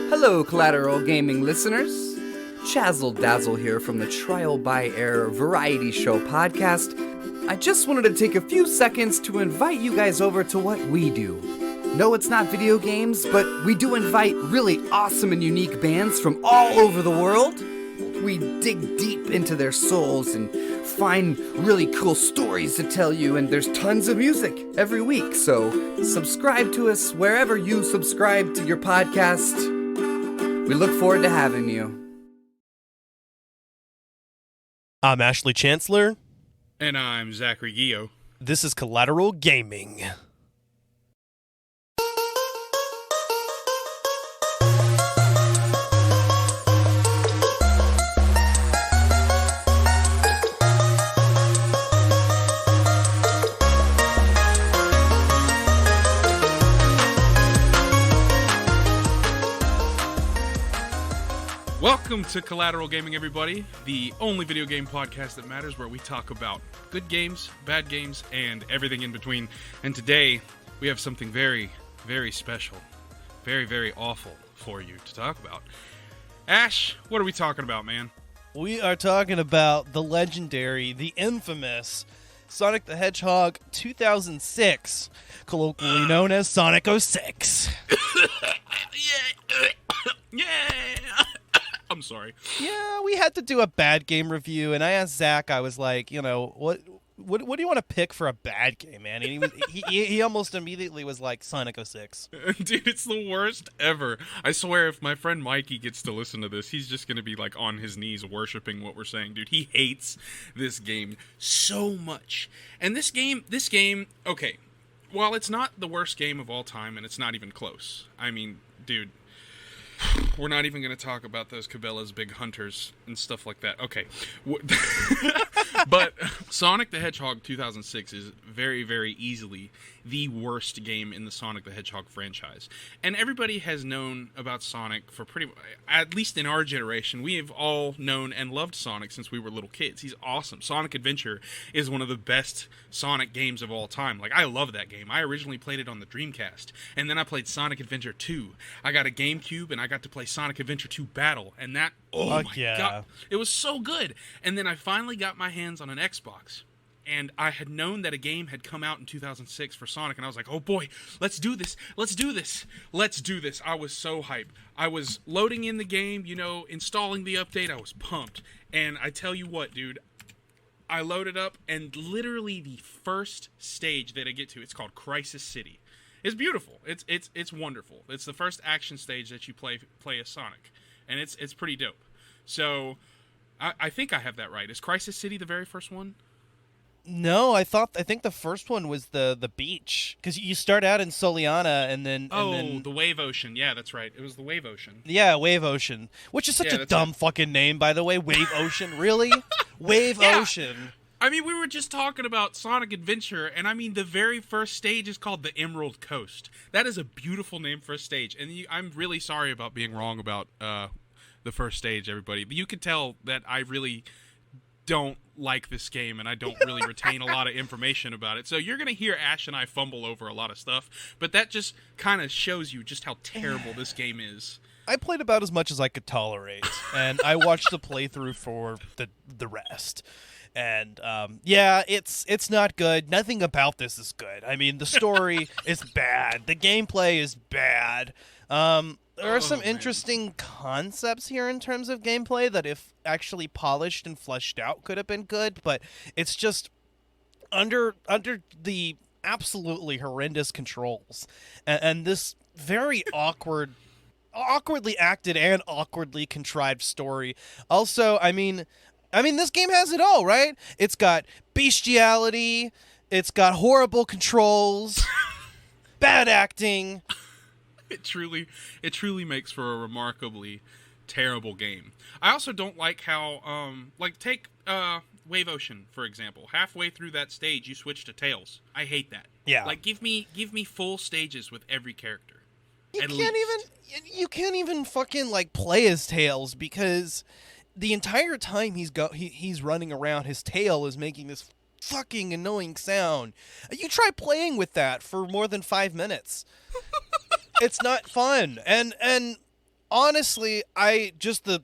Hello, Collateral Gaming listeners. Chazzle Dazzle here from the Trial by Error Variety Show podcast. I just wanted to take a few seconds to invite you guys over to what we do. No, it's not video games, but we do invite really awesome and unique bands from all over the world. We dig deep into their souls and find really cool stories to tell you, and there's tons of music every week, so subscribe to us wherever you subscribe to your podcast. We look forward to having you. I'm Ashley Chancellor. And I'm Zachary Gio. This is Collateral Gaming. Welcome to Collateral Gaming, everybody, the only video game podcast that matters, where we talk about good games, bad games, and everything in between. And today, we have something very, very special, very, very awful for you to talk about. Ash, what are we talking about, man? We are talking about the legendary, the infamous Sonic the Hedgehog 2006, colloquially known as Sonic 06. Yeah. I'm sorry. Yeah, we had to do a bad game review, and I asked Zach, I was like, you know, what do you want to pick for a bad game, man? And he almost immediately was like, Sonic 06. Dude, it's the worst ever. I swear, if my friend Mikey gets to listen to this, he's just going to be like on his knees worshiping what we're saying. Dude, he hates this game so much. And this game, okay, while it's not the worst game of all time, and it's not even close, I mean, dude, we're not even going to talk about those Cabela's Big Hunters and stuff like that. Okay. But Sonic the Hedgehog 2006 is very, very easily the worst game in the Sonic the Hedgehog franchise. And everybody has known about Sonic for at least in our generation. We have all known and loved Sonic since we were little kids. He's awesome. Sonic Adventure is one of the best Sonic games of all time. Like, I love that game. I originally played it on the Dreamcast, and then I played Sonic Adventure 2. I got a GameCube, and I got to play Sonic Adventure 2 Battle, and that, oh my God, it was so good. And then I finally got my hands on an Xbox, and I had known that a game had come out in 2006 for Sonic, and I was like, oh boy, let's do this. I was so hyped. I was loading in the game, installing the update. I was pumped. And I tell you what, dude, I loaded up, and literally the first stage that I get to, it's called Crisis City. It's beautiful. It's wonderful. It's the first action stage that you play as Sonic, and it's pretty dope. So I think I have that right. Is Crisis City the very first one? No, I think the first one was the beach, because you start out in Soliana and then the Wave Ocean. Yeah, that's right. It was the Wave Ocean. Yeah, Wave Ocean, which is such a dumb fucking name, by the way. Wave Ocean, really? Wave Ocean. I mean, we were just talking about Sonic Adventure, and I mean, the very first stage is called the Emerald Coast. That is a beautiful name for a stage, and I'm really sorry about being wrong about the first stage, everybody. But you can tell that I really don't like this game, and I don't really retain a lot of information about it. So you're going to hear Ash and I fumble over a lot of stuff, but that just kind of shows you just how terrible this game is. I played about as much as I could tolerate, and I watched the playthrough for the rest. And it's not good. Nothing about this is good. I mean, the story is bad. The gameplay is bad. There are some interesting concepts here in terms of gameplay that, if actually polished and fleshed out, could have been good. But it's just under the absolutely horrendous controls and this very awkwardly acted and awkwardly contrived story. Also, I mean, this game has it all, right? It's got bestiality, it's got horrible controls, bad acting. It truly makes for a remarkably terrible game. I also don't like how, take Wave Ocean, for example. Halfway through that stage, you switch to Tails. I hate that. Yeah. Like, give me full stages with every character. You can't even fucking play as Tails, because the entire time he's running around, his tail is making this fucking annoying sound. You try playing with that for more than 5 minutes. It's not fun. And honestly, the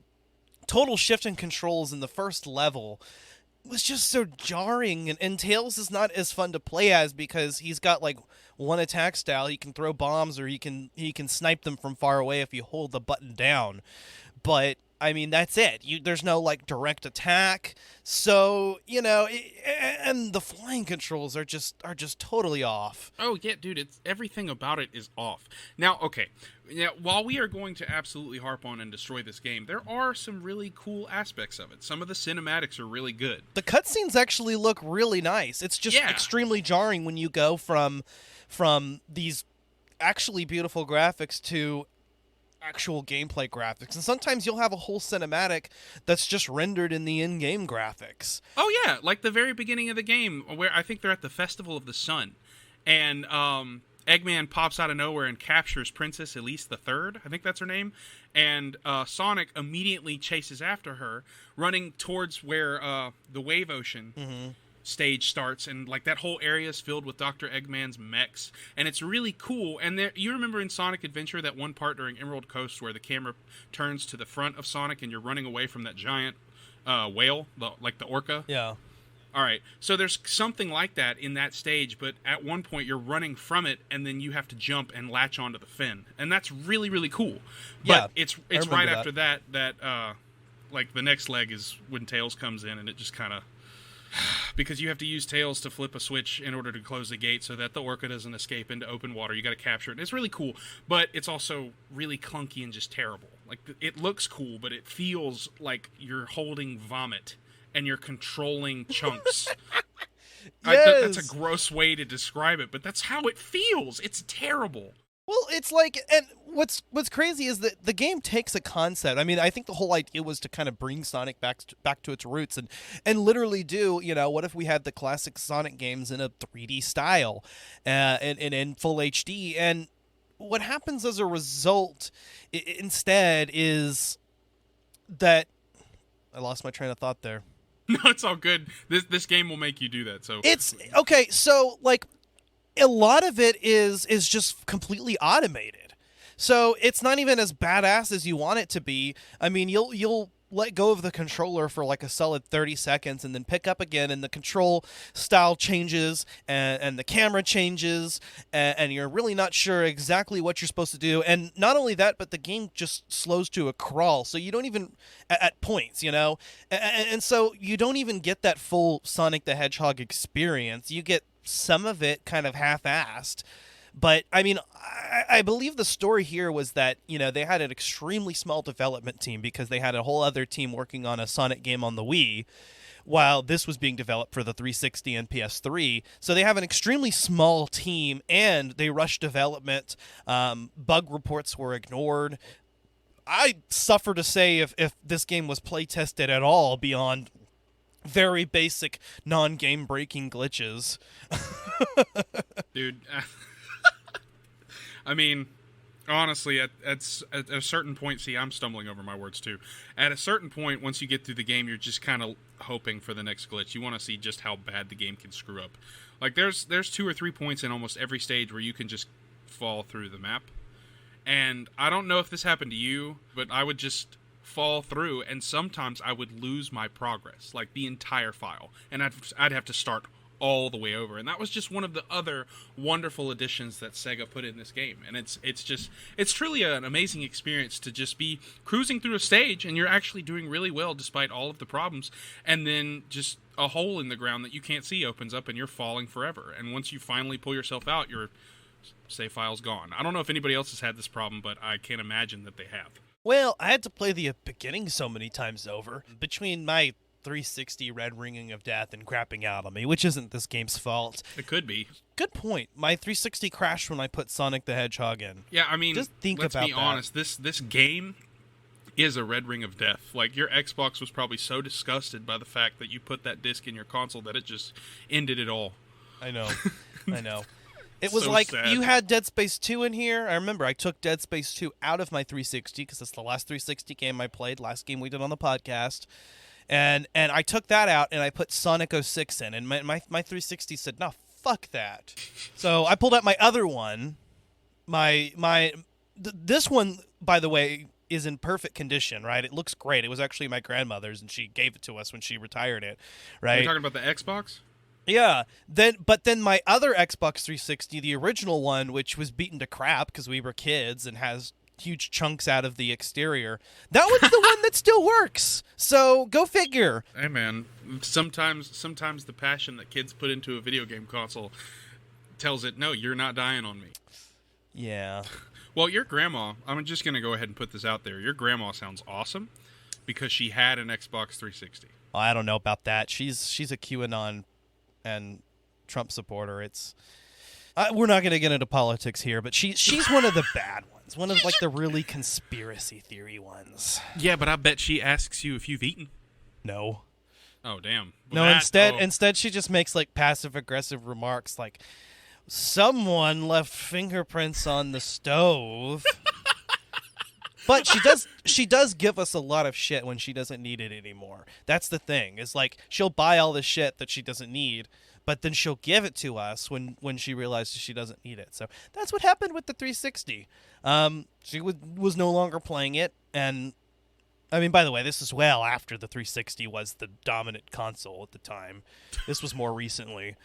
total shift in controls in the first level was just so jarring, and Tails is not as fun to play as because he's got like one attack style. He can throw bombs, or he can snipe them from far away if you hold the button down. But I mean, that's it. There's no like direct attack, so and the flying controls are just totally off. Oh yeah, dude, it's everything about it is off. Now, okay, while we are going to absolutely harp on and destroy this game, there are some really cool aspects of it. Some of the cinematics are really good. The cutscenes actually look really nice. It's just extremely jarring when you go from these actually beautiful graphics to actual gameplay graphics, and sometimes you'll have a whole cinematic that's just rendered in the in-game graphics. Oh yeah, like the very beginning of the game, where I think they're at the Festival of the Sun, and Eggman pops out of nowhere and captures Princess Elise III, I think that's her name, and Sonic immediately chases after her, running towards where the Wave Ocean stage starts, and like that whole area is filled with Dr. Eggman's mechs, and it's really cool. And you remember in Sonic Adventure that one part during Emerald Coast where the camera turns to the front of Sonic and you're running away from that giant whale, like the orca? Yeah. All right, so there's something like that in that stage, but at one point you're running from it, and then you have to jump and latch onto the fin, and that's really, really cool. But it's right after that like the next leg is when Tails comes in, and it just kind of, because you have to use Tails to flip a switch in order to close the gate so that the orca doesn't escape into open water. You got to capture it. And it's really cool, but it's also really clunky and just terrible. Like, it looks cool, but it feels like you're holding vomit and you're controlling chunks. Yes. That's a gross way to describe it, but that's how it feels. It's terrible. Well, it's like, and what's crazy is that the game takes a concept. I mean, I think the whole idea was to kind of bring Sonic back to its roots and literally do, what if we had the classic Sonic games in a 3D style and in full HD? And what happens as a result instead is that I lost my train of thought there. No, it's all good. This game will make you do that. So it's okay. So like, a lot of it is just completely automated. So it's not even as badass as you want it to be. I mean, you'll let go of the controller for like a solid 30 seconds and then pick up again, and the control style changes and the camera changes, and you're really not sure exactly what you're supposed to do. And not only that, but the game just slows to a crawl, so you don't even at points, and so you don't even get that full Sonic the Hedgehog experience. You get some of it kind of half-assed. But, I mean, I believe the story here was that, they had an extremely small development team because they had a whole other team working on a Sonic game on the Wii while this was being developed for the 360 and PS3. So they have an extremely small team, and they rushed development. Bug reports were ignored. I suffer to say if this game was play-tested at all beyond very basic non-game breaking glitches. Dude, I mean, honestly, at a certain point, see, I'm stumbling over my words too. At a certain point, once you get through the game, you're just kind of hoping for the next glitch. You want to see just how bad the game can screw up. Like, there's 2 or 3 points in almost every stage where you can just fall through the map. And I don't know if this happened to you, but I would just fall through, and sometimes I would lose my progress, like the entire file, and I'd have to start all the way over. And that was just one of the other wonderful additions that Sega put in this game. And it's truly an amazing experience to just be cruising through a stage and you're actually doing really well despite all of the problems, and then just a hole in the ground that you can't see opens up and you're falling forever. And once you finally pull yourself out, your save file's gone. I don't know if anybody else has had this problem, but I can't imagine that they have. Well, I had to play the beginning so many times over. Between my 360 red ringing of death and crapping out on me, which isn't this game's fault. It could be. Good point. My 360 crashed when I put Sonic the Hedgehog in. Yeah, I mean, just think let's about be honest. This game is a red ring of death. Like, your Xbox was probably so disgusted by the fact that you put that disc in your console that it just ended it all. I know. I know. It was so like sad. You had Dead Space 2 in here. I remember I took Dead Space 2 out of my 360 because it's the last 360 game I played, last game we did on the podcast. And I took that out and I put Sonic 06 in, and my 360 said, no, fuck that. So I pulled out my other one. This one, by the way, is in perfect condition, right? It looks great. It was actually my grandmother's, and she gave it to us when she retired it, right? Are you talking about the Xbox? Yeah. But then my other Xbox 360, the original one, which was beaten to crap because we were kids and has huge chunks out of the exterior, that was the one that still works. So go figure. Hey man, sometimes the passion that kids put into a video game console tells it, no, you're not dying on me. Yeah. Well, your grandma, I'm just going to go ahead and put this out there. Your grandma sounds awesome because she had an Xbox 360. Well, I don't know about that. She's a QAnon and Trump supporter. We're not going to get into politics here, but she's one of the bad ones. One of like the really conspiracy theory ones. Yeah, but I bet she asks you if you've eaten. No. Oh, damn. Well, no, instead she just makes like passive aggressive remarks like, someone left fingerprints on the stove. But she does give us a lot of shit when she doesn't need it anymore. That's the thing. Is like she'll buy all the shit that she doesn't need, but then she'll give it to us when she realizes she doesn't need it. So that's what happened with the 360. She was no longer playing it, and I mean, by the way, this is well after the 360 was the dominant console at the time. This was more recently.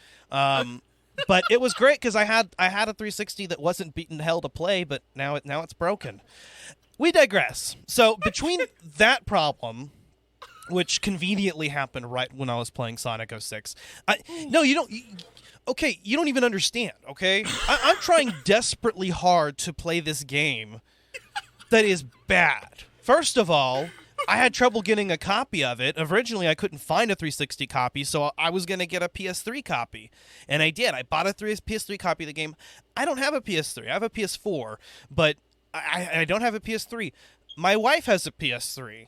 But it was great because I had a 360 that wasn't beaten to hell to play, but now it's broken. We digress. So between that problem, which conveniently happened right when I was playing Sonic 06, no, you don't. Okay, you don't even understand. Okay, I'm trying desperately hard to play this game that is bad. First of all, I had trouble getting a copy of it. Originally, I couldn't find a 360 copy, so I was going to get a PS3 copy. And I did. I bought a PS3 copy of the game. I don't have a PS3. I have a PS4, but I don't have a PS3. My wife has a PS3.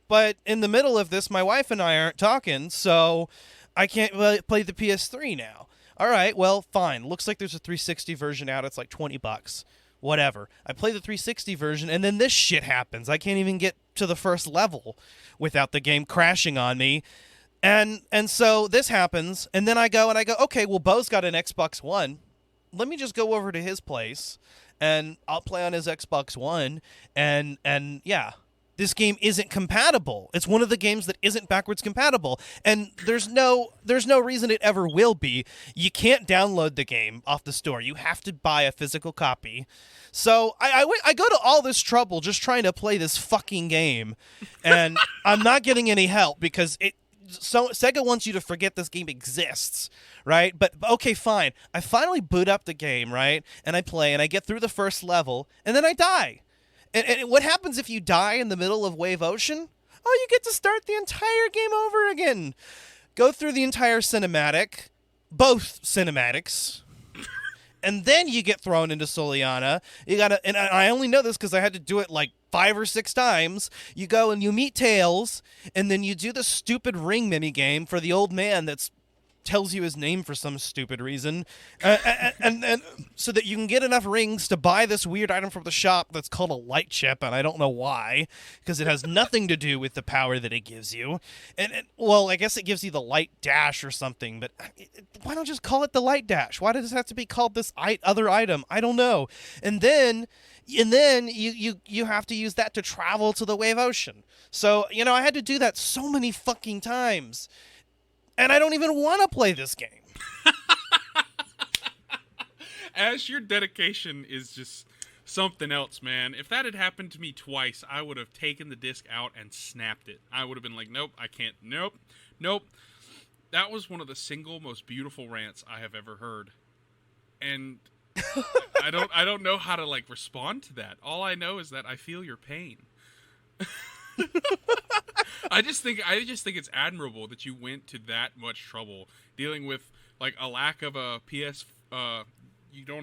But in the middle of this, my wife and I aren't talking, so I can't play the PS3 now. All right, well, fine. Looks like there's a 360 version out. It's like $20. Whatever. I play the 360 version, and then this shit happens. I can't even get to the first level without the game crashing on me. And so this happens, and then I go, okay, well, Bo's got an Xbox One. Let me just go over to his place, and I'll play on his Xbox One, and yeah. This game isn't compatible. It's one of the games that isn't backwards compatible, and there's no reason it ever will be. You can't download the game off the store. You have to buy a physical copy. So I go to all this trouble just trying to play this fucking game, and I'm not getting any help because Sega wants you to forget this game exists, right? But okay, fine. I finally boot up the game, right? And I play, and I get through the first level, and then I die. And what happens if you die in the middle of Wave Ocean? Oh, you get to start the entire game over again. Go through the entire cinematic, both cinematics, and then you get thrown into Soliana. And I only know this because I had to do it like 5 or 6 times. You go and you meet Tails, and then you do the stupid ring mini game for the old man that's tells you his name for some stupid reason, and so that you can get enough rings to buy this weird item from the shop that's called a light chip, and I don't know why, because it has nothing to do with the power that it gives you. And well, I guess it gives you the light dash or something, but why don't just call it the light dash? Why does it have to be called this other item? I don't know. And then you have to use that to travel to the Wave Ocean. So, I had to do that so many fucking times. And I don't even want to play this game. As your dedication is just something else, man. If that had happened to me twice, I would have taken the disc out and snapped it. I would have been like, nope, I can't. Nope. That was one of the single most beautiful rants I have ever heard. And I don't know how to respond to that. All I know is that I feel your pain. I just think it's admirable that you went to that much trouble dealing with a lack of a PS. You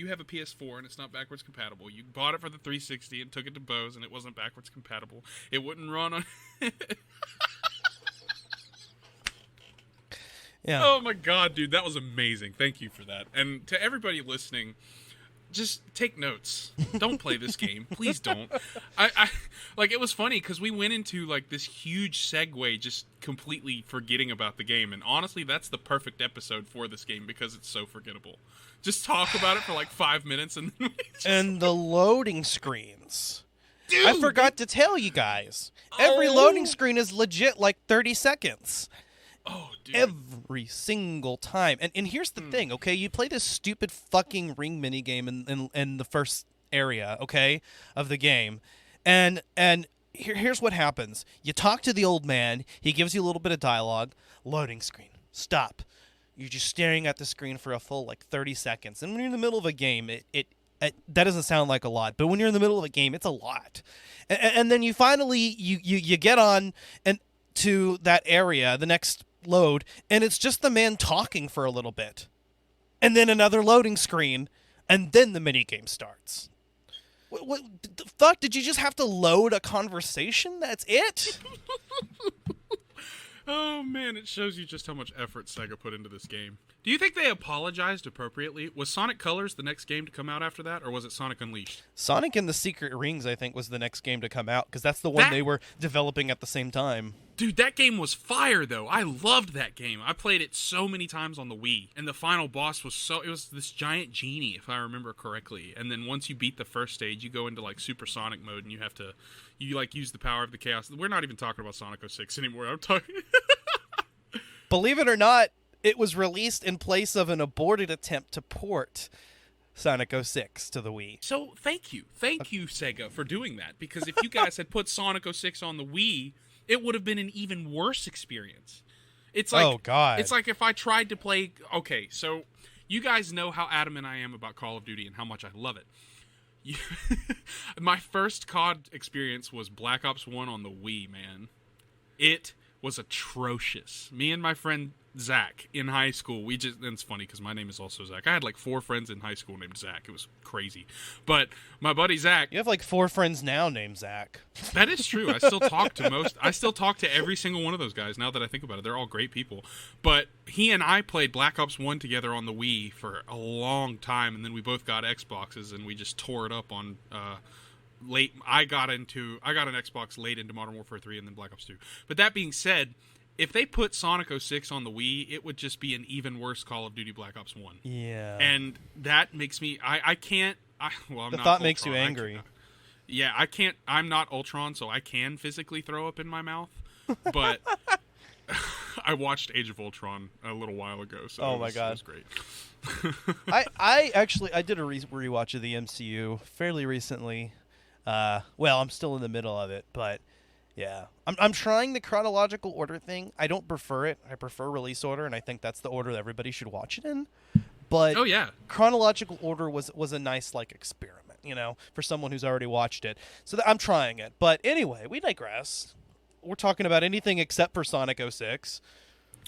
have a PS4 and it's not backwards compatible. You bought it for the 360 and took it to Bose and it wasn't backwards compatible. It wouldn't run on. Yeah. Oh my god, dude, that was amazing. Thank you for that. And to everybody listening, just take notes. Don't play this game. Please don't. I it was funny because we went into this huge segue just completely forgetting about the game. And honestly, that's the perfect episode for this game because it's so forgettable. Just talk about it for 5 minutes and then and the loading screens. Dude, I forgot to tell you guys. Every loading screen is legit like 30 seconds. Oh, dude. Every single time. And here's the thing, okay? You play this stupid fucking ring minigame in the first area, okay, of the game. And here's what happens. You talk to the old man. He gives you a little bit of dialogue. Loading screen. Stop. You're just staring at the screen for a full, 30 seconds. And when you're in the middle of a game, it that doesn't sound like a lot. But when you're in the middle of a game, it's a lot. And then you finally, you get on and to that area, the next load, and it's just the man talking for a little bit. And then another loading screen, and then the minigame starts. What the fuck? Did you just have to load a conversation? That's it? Oh, man, it shows you just how much effort Sega put into this game. Do you think they apologized appropriately? Was Sonic Colors the next game to come out after that, or was it Sonic Unleashed? Sonic and the Secret Rings, I think, was the next game to come out, because that's the one they were developing at the same time. Dude, that game was fire, though. I loved that game. I played it so many times on the Wii, and the final boss was it was this giant genie, if I remember correctly. And then once you beat the first stage, you go into, Supersonic mode, and you have to, use the power of the chaos. We're not even talking about Sonic 06 anymore. I'm talking... Believe it or not, it was released in place of an aborted attempt to port Sonic 06 to the Wii. So, thank you, Sega, for doing that. Because if you guys had put Sonic 06 on the Wii, it would have been an even worse experience. It's like, oh, God. It's like if I tried to play... Okay, so you guys know how adamant I am about Call of Duty and how much I love it. My first COD experience was Black Ops 1 on the Wii, man. It was atrocious. Me and my friend Zach in high school, and it's funny because my name is also Zach. I had 4 friends in high school named Zach. It was crazy. But my buddy Zach... You have 4 friends now named Zach. That is true. I still talk to every single one of those guys now that I think about it. They're all great people. But he and I played Black Ops 1 together on the Wii for a long time, and then we both got Xboxes, and we just tore it up on... I got an Xbox late into Modern Warfare 3 and then Black Ops 2. But that being said, if they put Sonic 06 on the Wii, it would just be an even worse Call of Duty Black Ops 1. Yeah. And that makes me... I'm the not thought Ultron. makes you angry. I can't... I'm not Ultron, so I can physically throw up in my mouth. But I watched Age of Ultron a little while ago, so oh my God. It was great. I did a rewatch of the MCU fairly recently. Well, I'm still in the middle of it, but yeah. I'm trying the chronological order thing. I don't prefer it. I prefer release order, and I think that's the order that everybody should watch it in. But oh, yeah. Chronological order was a nice experiment, for someone who's already watched it. So I'm trying it. But anyway, we digress. We're talking about anything except for Sonic 06.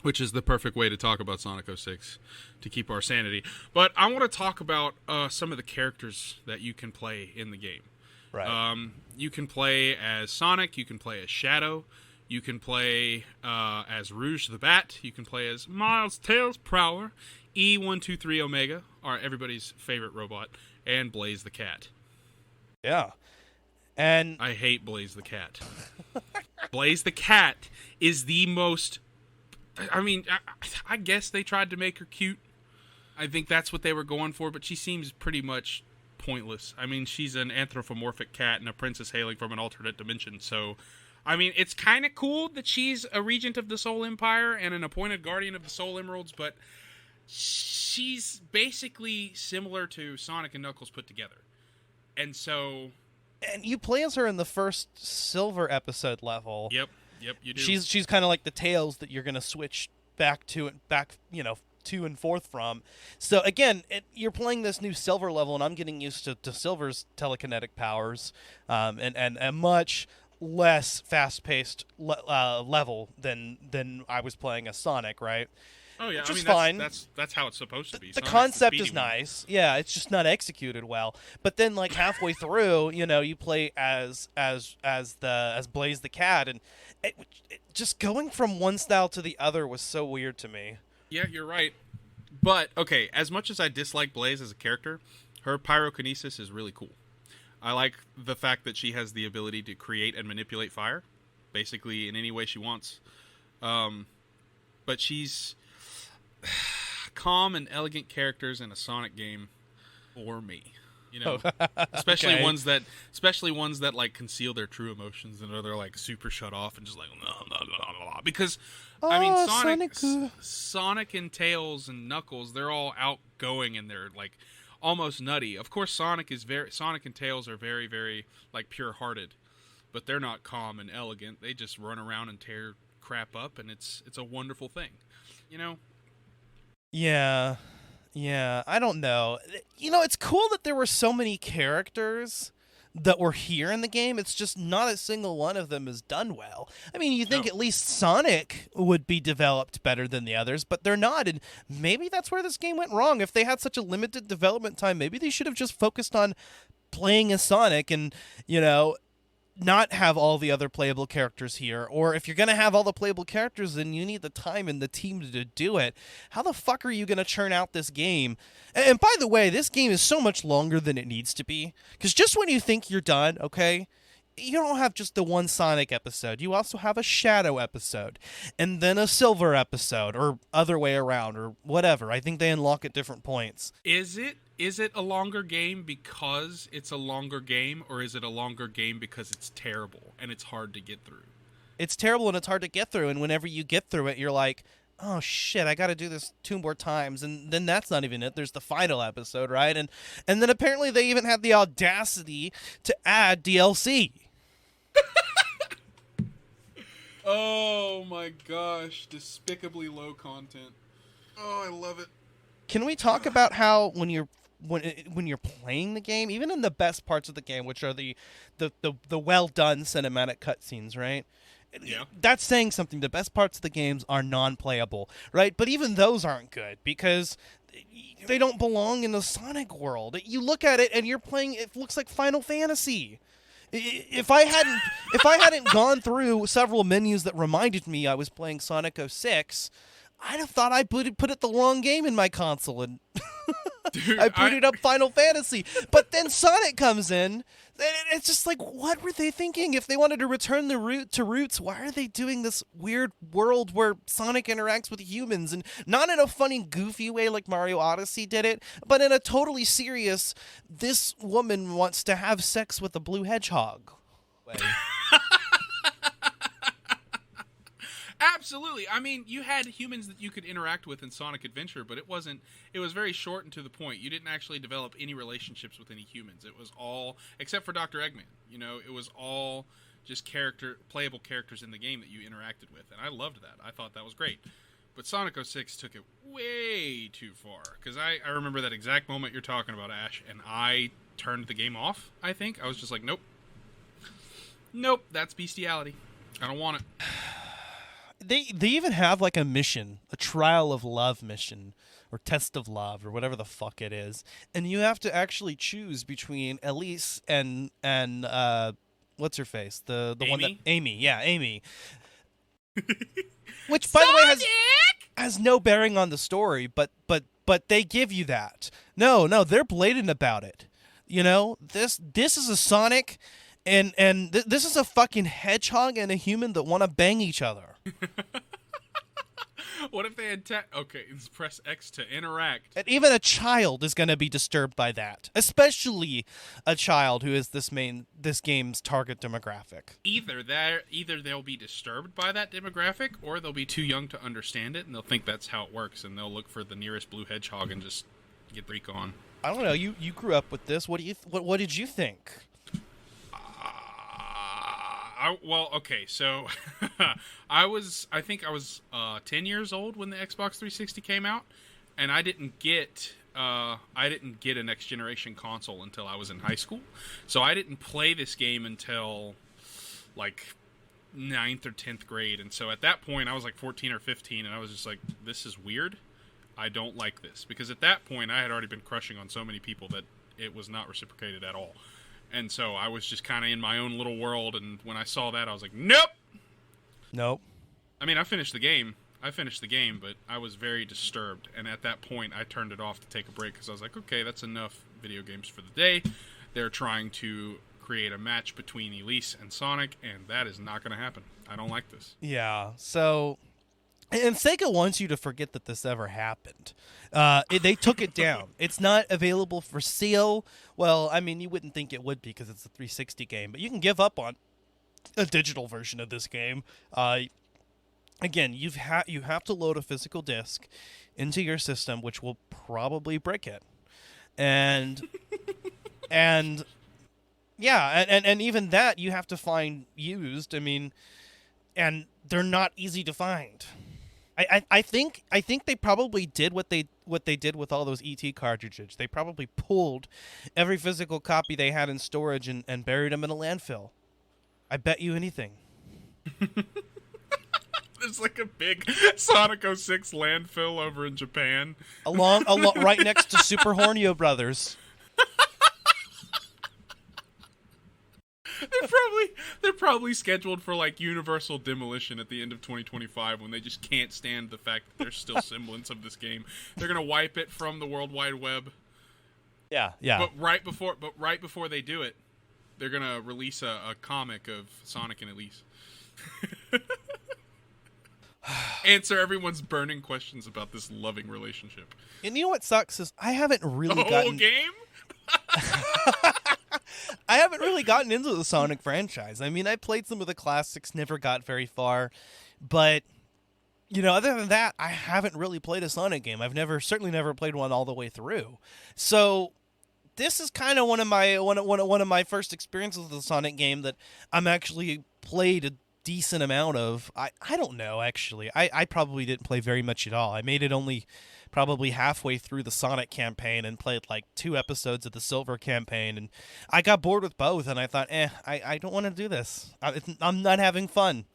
Which is the perfect way to talk about Sonic 06 to keep our sanity. But I want to talk about some of the characters that you can play in the game. Right. You can play as Sonic. You can play as Shadow. You can play as Rouge the Bat. You can play as Miles Tails Prowler, E123 Omega, everybody's favorite robot, and Blaze the Cat. Yeah. And I hate Blaze the Cat. Blaze the Cat is the most... I mean, I guess they tried to make her cute. I think that's what they were going for, but she seems pretty much... pointless. I mean, she's an anthropomorphic cat and a princess hailing from an alternate dimension, so I mean, it's kind of cool that she's a regent of the Soul Empire and an appointed guardian of the Soul Emeralds, but she's basically similar to Sonic and Knuckles put together. And so... And you play as her in the first Silver episode level. Yep, you do. She's kind of like the Tails that you're going to switch back, to and forth from. So again, you're playing this new Silver level, and I'm getting used to Silver's telekinetic powers, and a much less fast-paced level than I was playing as Sonic, right? Oh yeah, Which I is mean fine. That's how it's supposed to be. The concept is nice. Yeah, it's just not executed well. But then halfway through, you play as Blaze the Cat, and it just going from one style to the other was so weird to me. Yeah, you're right. But, okay, as much as I dislike Blaze as a character, her pyrokinesis is really cool. I like the fact that she has the ability to create and manipulate fire, basically in any way she wants. But she's... calm and elegant characters in a Sonic game for me. You know, especially Okay. ones that like conceal their true emotions and they're like super shut off and just like blah, blah, blah, blah, blah. Because I mean, Sonic and Tails and Knuckles, they're all outgoing and they're like almost nutty. Of course, Sonic and Tails are very, very like pure-hearted, but they're not calm and elegant. They just run around and tear crap up, and it's a wonderful thing, you know. Yeah, I don't know. You know, it's cool that there were so many characters that were here in the game. It's just not a single one of them is done well. I mean, you think No. at least Sonic would be developed better than the others, but they're not. And maybe that's where this game went wrong. If they had such a limited development time, maybe they should have just focused on playing as Sonic and, you know, not have all the other playable characters here. Or if you're going to have all the playable characters, then you need the time and the team to do it. How the fuck are you going to churn out this game? And by the way, this game is so much longer than it needs to be. Because just when you think you're done, okay, you don't have just the one Sonic episode. You also have a Shadow episode. And then a Silver episode. Or other way around. Or whatever. I think they unlock at different points. Is it a longer game because it's a longer game, or is it a longer game because it's terrible and it's hard to get through? It's terrible and it's hard to get through, and whenever you get through it, you're like, oh shit, I gotta do this 2 more times, and then that's not even it. There's the final episode, right? And then apparently they even had the audacity to add DLC. Oh my gosh, despicably low content. Oh, I love it. Can we talk about how when you're playing the game, even in the best parts of the game, which are the well done cinematic cutscenes, right? Yeah. That's saying something. The best parts of the games are non-playable, right? But even those aren't good because they don't belong in the Sonic world. You look at it and you're playing. It looks like Final Fantasy. If I hadn't gone through several menus that reminded me I was playing Sonic 06, I'd have thought I put it the wrong game in my console and Dude, I booted up Final Fantasy. But then Sonic comes in. And it's just like, what were they thinking? If they wanted to return the root to roots, why are they doing this weird world where Sonic interacts with humans? And not in a funny, goofy way like Mario Odyssey did it, but in a totally serious, this woman wants to have sex with a blue hedgehog way. Absolutely. I mean, you had humans that you could interact with in Sonic Adventure, but it was very short and to the point. You didn't actually develop any relationships with any humans. It was all, except for Dr. Eggman, you know, it was all just playable characters in the game that you interacted with. And I loved that. I thought that was great. But Sonic 06 took it way too far. Because I remember that exact moment you're talking about, Ash, and I turned the game off, I think. I was just like, nope. Nope, that's bestiality. I don't want it. They even have like a mission, a trial of love mission, or test of love, or whatever the fuck it is, and you have to actually choose between Elise and what's her face, the one that Amy, which by the way has no bearing on the story, but they give you that. No, they're blatant about it. You know, this is a Sonic. And this is a fucking hedgehog and a human that want to bang each other. What if they had okay, press X to interact. And even a child is going to be disturbed by that. Especially a child who is this game's target demographic. Either they'll be disturbed by that demographic, or they'll be too young to understand it, and they'll think that's how it works, and they'll look for the nearest blue hedgehog and just get the freak on. I don't know. You grew up with this. What did you think? Well, okay, so I think I was 10 years old when the Xbox 360 came out, and I didn't get a next generation console until I was in high school. So I didn't play this game until like 9th or 10th grade, and so at that point I was like 14 or 15, and I was just like, this is weird. I don't like this, because at that point I had already been crushing on so many people that it was not reciprocated at all. And so I was just kind of in my own little world, and when I saw that, I was like, nope. I mean, I finished the game, but I was very disturbed, and at that point, I turned it off to take a break, because I was like, okay, that's enough video games for the day. They're trying to create a match between Elise and Sonic, and that is not going to happen. I don't like this. Yeah, so And Sega wants you to forget that this ever happened. They took it down. It's not available for sale. Well, I mean, you wouldn't think it would be because it's a 360 game, but you can give up on a digital version of this game. Again, you have to load a physical disc into your system, which will probably brick it. And yeah, and even that you have to find used. I mean, and they're not easy to find. I think they probably did what they did with all those ET cartridges. They probably pulled every physical copy they had in storage and buried them in a landfill. I bet you anything. There's like a big Sonic 06 landfill over in Japan. Along right next to Super Hornio Brothers. They're probably scheduled for like universal demolition at the end of 2025 when they just can't stand the fact that there's still semblance of this game. They're gonna wipe it from the World Wide Web. Yeah. But right before they do it, they're gonna release a comic of Sonic and Elise. Answer everyone's burning questions about this loving relationship. And you know what sucks is I haven't really The whole game? I haven't really gotten into the Sonic franchise. I mean, I played some of the classics, never got very far, but other than that, I haven't really played a Sonic game. I've certainly never played one all the way through. So this is kind of one of my first experiences with the Sonic game that I'm actually played a decent amount of. I don't know, actually. I probably didn't play very much at all. I made it only probably halfway through the Sonic campaign and played like 2 episodes of the Silver campaign, and I got bored with both, and I thought, I don't want to do this. I'm not having fun.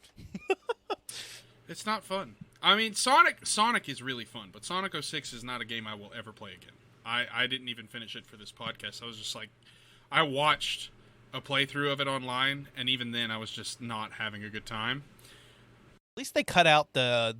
It's not fun. I mean, Sonic is really fun, but Sonic 06 is not a game I will ever play again. I didn't even finish it for this podcast. I was just like, I watched a playthrough of it online, and even then I was just not having a good time. At least they cut out the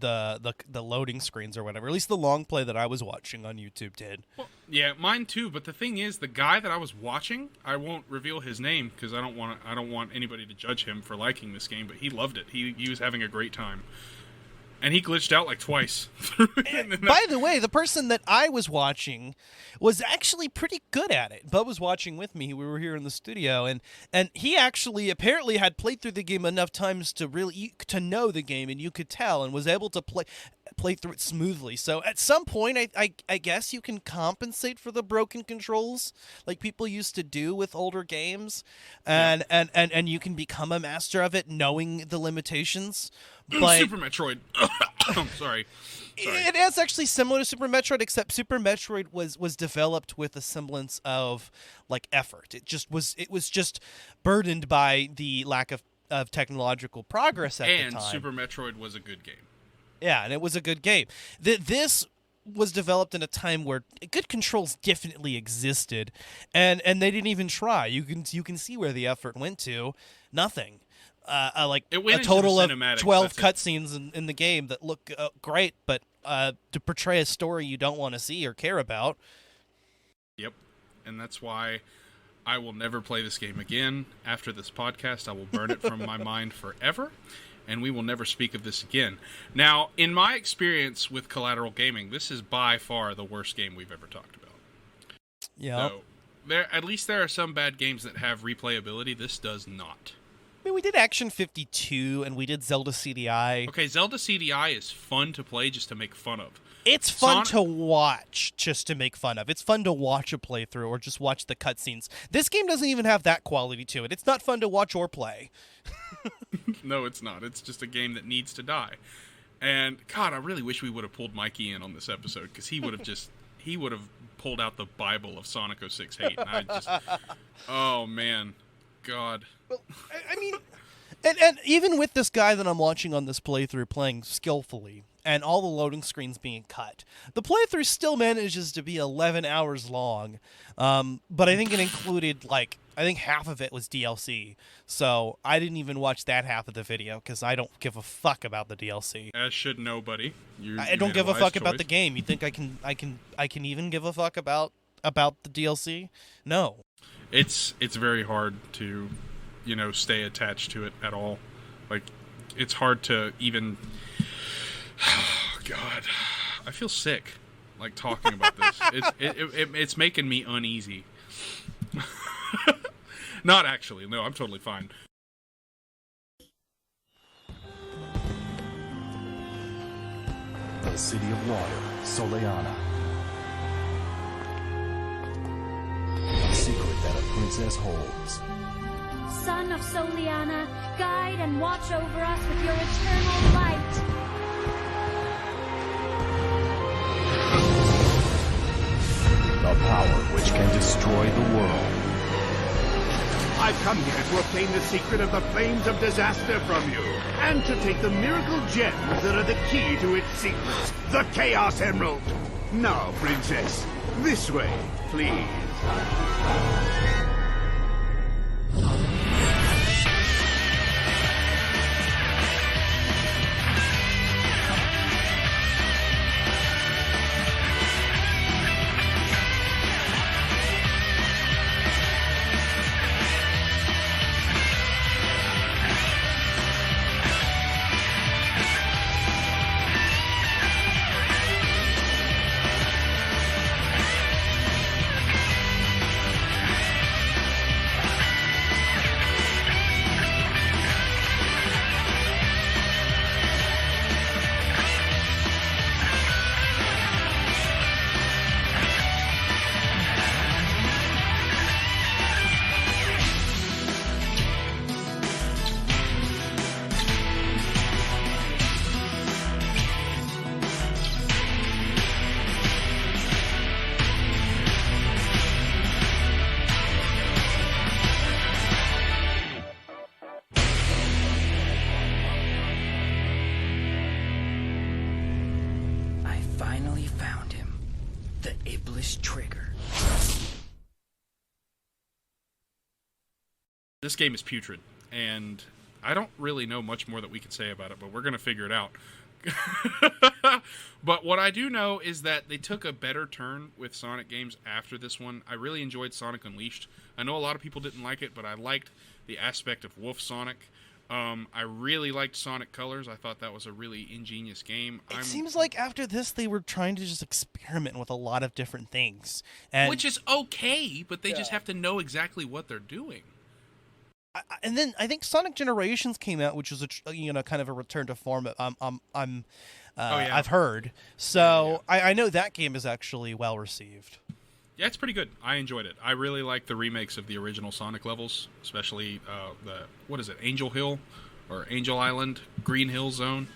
loading screens or whatever. At least the long play that I was watching on YouTube did. Well, yeah, mine too. But the thing is, the guy that I was watching, I won't reveal his name because I don't want anybody to judge him for liking this game. But he loved it. He was having a great time. And he glitched out like twice. By the way, the person that I was watching was actually pretty good at it. Bub was watching with me. We were here in the studio, and he actually apparently had played through the game enough times to know the game, and you could tell, and was able to play through it smoothly. So at some point, I guess you can compensate for the broken controls like people used to do with older games, and you can become a master of it knowing the limitations. But Super Metroid. I'm sorry. It is actually similar to Super Metroid, except Super Metroid was developed with a semblance of like effort. It was just burdened by the lack of technological progress at the time. And Super Metroid was a good game. Yeah, and it was a good game. This was developed in a time where good controls definitely existed, and they didn't even try. You can see where the effort went to. Nothing. Like a total of 12 cutscenes in the game that look great, but to portray a story you don't want to see or care about. Yep, and that's why I will never play this game again. After this podcast, I will burn it from my mind forever, and we will never speak of this again. Now, in my experience with Collateral Gaming, this is by far the worst game we've ever talked about. Yeah. So, at least there are some bad games that have replayability. This does not. I mean, we did Action 52, and we did Zelda CDI. Okay, Zelda CDI is fun to play just to make fun of. It's fun to watch just to make fun of. It's fun to watch a playthrough or just watch the cutscenes. This game doesn't even have that quality to it. It's not fun to watch or play. No, it's not. It's just a game that needs to die. And, God, I really wish we would have pulled Mikey in on this episode, because he would have pulled out the Bible of Sonic 06 hate. And oh, man. God. Well, I mean, and even with this guy that I'm watching on this playthrough playing skillfully, and all the loading screens being cut, the playthrough still manages to be 11 hours long. But I think it included, like, I think half of it was DLC. So I didn't even watch that half of the video because I don't give a fuck about the DLC. As should nobody. I don't give a fuck about the game. You think I can even give a fuck about the DLC? No. It's very hard to, stay attached to it at all. Like, it's hard to even Oh, God. I feel sick, like, talking about this. It's making me uneasy. Not actually. No, I'm totally fine. The city of water, Soleana. A secret that a princess holds. Son of Soleana, guide and watch over us with your eternal light. The power which can destroy the world. I've come here to obtain the secret of the flames of disaster from you, and to take the miracle gems that are the key to its secrets, the Chaos Emerald. Now, Princess, this way, please. This game is putrid, and I don't really know much more that we can say about it, but we're going to figure it out. But what I do know is that they took a better turn with Sonic games after this one. I really enjoyed Sonic Unleashed. I know a lot of people didn't like it, but I liked the aspect of Wolf Sonic. I really liked Sonic Colors. I thought that was a really ingenious game. It seems like after this, they were trying to just experiment with a lot of different things. Which is okay, but they just have to know exactly what they're doing. And then I think Sonic Generations came out, which was a kind of a return to form. I've heard. So yeah. I know that game is actually well received. Yeah, it's pretty good. I enjoyed it. I really like the remakes of the original Sonic levels, especially Angel Hill or Angel Island, Green Hill Zone.